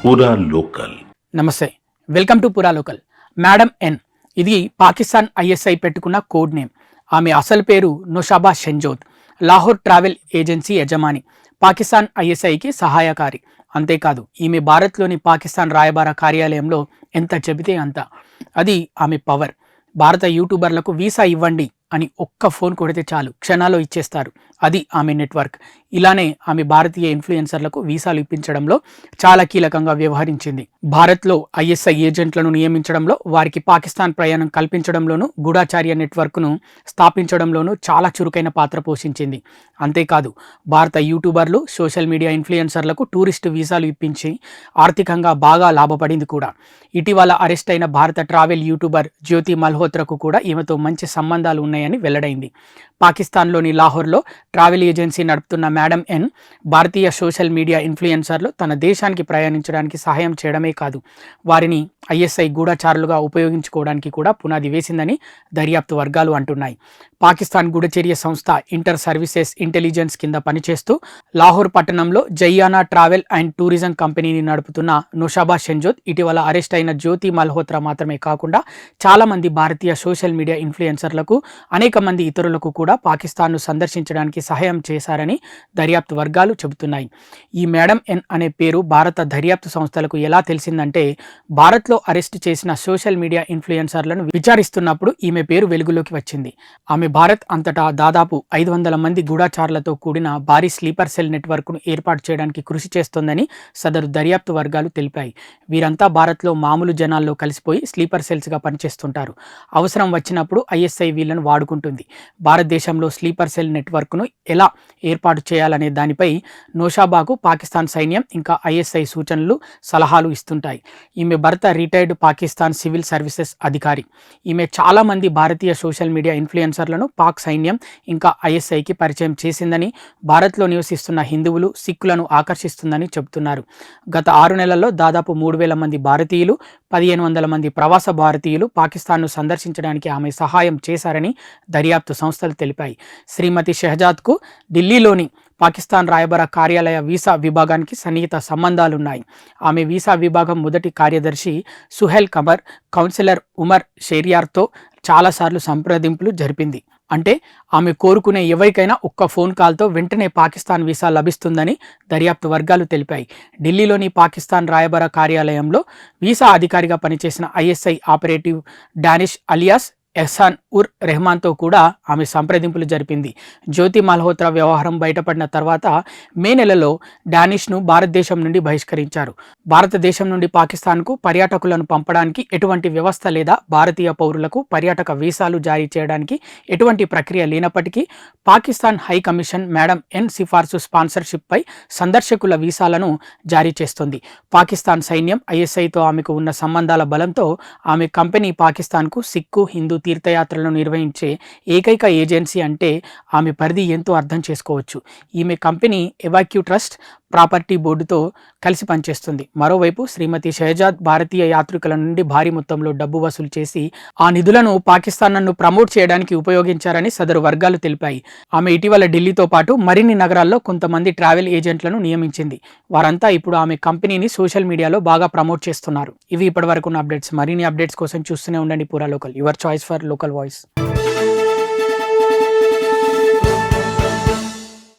పూరా లోకల్. నమస్తే, welcome to పూరా లోకల్. మేడం ఎన్ ఇది పాకిస్తాన్ ఐఎస్ఐ పెట్టుకున్న కోడ్ నేమ్. ఆమె అసలు పేరు నొషాబా షెంజోత్. లాహోర్ ట్రావెల్ ఏజెన్సీ యజమాని, పాకిస్తాన్ ఐఎస్ఐకి సహాయకారి. అంతేకాదు, ఈమె భారత్లోని పాకిస్తాన్ రాయబార కార్యాలయంలో ఎంత చెబితే అంత. అది ఆమె పవర్. భారత యూట్యూబర్లకు వీసా ఇవ్వండి అని ఒక్క ఫోన్ కొడితే చాలు, క్షణాల్లో ఇచ్చేస్తారు. అది ఆమె నెట్వర్క్. ఇలానే ఆమె భారతీయ ఇన్ఫ్లుయెన్సర్లకు వీసాలు ఇప్పించడంలో చాలా కీలకంగా వ్యవహరించింది. భారత్లో ఐఎస్ఐ ఏజెంట్లను నియమించడంలో, వారికి పాకిస్తాన్ ప్రయాణం కల్పించడంలోనూ, గూఢాచార్య నెట్వర్క్ను స్థాపించడంలోనూ చాలా చురుకైన పాత్ర పోషించింది. అంతేకాదు, భారత యూట్యూబర్లు, సోషల్ మీడియా ఇన్ఫ్లుయెన్సర్లకు టూరిస్టు వీసాలు ఇప్పించి ఆర్థికంగా బాగా లాభపడింది కూడా. ఇటీవల అరెస్ట్ అయిన భారత ట్రావెల్ యూట్యూబర్ జ్యోతి మల్హోత్రకు కూడా ఈమెతో మంచి సంబంధాలు ఉన్నాయని వెల్లడైంది. పాకిస్తాన్లోని లాహోర్లో ట్రావెల్ ఏజెన్సీ నడుపుతున్న మేడం ఎన్ భారతీయ సోషల్ మీడియా ఇన్ఫ్లుయెన్సర్లు తన దేశానికి ప్రయాణించడానికి సహాయం చేయడమే కాదు, వారిని ఐఎస్ఐ గూఢచారులుగా ఉపయోగించుకోవడానికి కూడా పునాది వేసిందని దర్యాప్తు వర్గాలు అంటున్నాయి. పాకిస్తాన్ గూఢచర్య సంస్థ ఇంటర్ సర్వీసెస్ ఇంటెలిజెన్స్ కింద పనిచేస్తూ లాహోర్ పట్టణంలో జయ్యానా ట్రావెల్ అండ్ టూరిజం కంపెనీని నడుపుతున్న నొషాబా షెంజోత్ ఇటీవల అరెస్ట్ అయిన జ్యోతి మల్హోత్రా మాత్రమే కాకుండా చాలా మంది భారతీయ సోషల్ మీడియా ఇన్ఫ్లుయెన్సర్లకు, అనేక మంది ఇతరులకు కూడా పాకిస్తాన్ను సందర్శించడానికి సహాయం చేశారని దర్యాప్తు వర్గాలు చెబుతున్నాయి. ఈ మేడం ఎన్ అనే పేరు భారత దర్యాప్తు సంస్థలకు ఎలా తెలిసిందంటే, భారత్లో అరెస్టు చేసిన సోషల్ మీడియా ఇన్ఫ్లుయెన్సర్లను విచారిస్తున్నప్పుడు ఈమె పేరు వెలుగులోకి వచ్చింది. ఆమె భారత్ అంతటా దాదాపు 500 మంది గూఢచారులతో కూడిన భారీ స్లీపర్ సెల్ నెట్వర్క్ను ఏర్పాటు చేయడానికి కృషి చేస్తోందని సదరు దర్యాప్తు వర్గాలు తెలిపాయి. వీరంతా భారత్లో మామూలు జనాల్లో కలిసిపోయి స్లీపర్ సెల్స్గా పనిచేస్తుంటారు. అవసరం వచ్చినప్పుడు ఐఎస్ఐ వీళ్లను వాడుకుంటుంది. భారతదేశంలో స్లీపర్ సెల్ నెట్వర్క్ను ఎలా ఏర్పాటు చేయాలనే దానిపై నొషాబాకు పాకిస్తాన్ సైన్యం ఇంకా ఐఎస్ఐ సూచనలు, సలహాలు ఇస్తుంటాయి. ఈమె భర్త రిటైర్డ్ పాకిస్తాన్ సివిల్ సర్వీసెస్ అధికారి. ఈమె చాలా మంది భారతీయ సోషల్ మీడియా ఇన్ఫ్లుయెన్సర్లను పాక్ సైన్యం ఇంకా ఐఎస్ఐకి పరిచయం చేసిందని, భారత్లో నివసిస్తున్న హిందువులు, సిక్కులను ఆకర్షిస్తుందని చెబుతున్నారు. గత 6 నెలల్లో దాదాపు 3000 మంది భారతీయులు, 1500 మంది ప్రవాస భారతీయులు పాకిస్తాన్ను సందర్శించడానికి ఆమె సహాయం చేశారని దర్యాప్తు సంస్థలు తెలిపాయి. శ్రీమతి షెహజాద్కు ఢిల్లీలోని పాకిస్తాన్ రాయబార కార్యాలయ వీసా విభాగానికి సన్నిహిత సంబంధాలున్నాయి. ఆమె వీసా విభాగం మొదటి కార్యదర్శి సుహెల్ కమర్, కౌన్సిలర్ ఉమర్ షెరియార్తో చాలాసార్లు సంప్రదింపులు జరిపింది. అంటే ఆమె కోరుకునే ఎవరికైనా ఒక్క ఫోన్ కాల్తో వెంటనే పాకిస్తాన్ వీసా లభిస్తుందని దర్యాప్తు వర్గాలు తెలిపాయి. ఢిల్లీలోని పాకిస్తాన్ రాయబార కార్యాలయంలో వీసా అధికారిగా పనిచేసిన ISI operative Danish alias Ehsan ur రెహమాన్తో కూడా ఆమె సంప్రదింపులు జరిపింది. జ్యోతి మల్హోత్రా వ్యవహారం బయటపడిన తర్వాత మే నెలలో డానిష్ను భారతదేశం నుండి బహిష్కరించారు. భారతదేశం నుండి పాకిస్తాన్కు పర్యాటకులను పంపడానికి ఎటువంటి వ్యవస్థ లేదా భారతీయ పౌరులకు పర్యాటక వీసాలు జారీ చేయడానికి ఎటువంటి ప్రక్రియ లేనప్పటికీ పాకిస్తాన్ హై కమిషన్ మేడం ఎన్ సిఫార్సు స్పాన్సర్షిప్పై సందర్శకుల వీసాలను జారీ చేస్తుంది. పాకిస్తాన్ సైన్యం, ఐఎస్ఐతో ఆమెకు ఉన్న సంబంధాల బలంతో ఆమె కంపెనీ పాకిస్తాన్కు సిక్కు, హిందూ తీర్థయాత్రలను నిర్వహించే ఏకైక ఏజెన్సీ అంటే ఆమె పరిధి ఎంతో అర్థం చేసుకోవచ్చు. ఈమె కంపెనీ ఎవాక్యూ ట్రస్ట్ ప్రాపర్టీ బోర్డుతో కలిసి పనిచేస్తుంది. మరోవైపు శ్రీమతి షెహజాద్ భారతీయ యాత్రికుల నుండి భారీ మొత్తంలో డబ్బు వసూలు చేసి ఆ నిధులను పాకిస్తాన్ను ప్రమోట్ చేయడానికి ఉపయోగించారని సదరు వర్గాలు తెలిపాయి. ఆమె ఇటీవల ఢిల్లీతో పాటు మరిన్ని నగరాల్లో కొంతమంది ట్రావెల్ ఏజెంట్లను నియమించింది. వారంతా ఇప్పుడు ఆమె కంపెనీని సోషల్ మీడియాలో బాగా ప్రమోట్ చేస్తున్నారు. ఇవి ఇప్పటివరకు ఉన్న అప్డేట్స్. మరిన్ని అప్డేట్స్ కోసం చూస్తూనే ఉండండి పూరా local, your choice for local voice.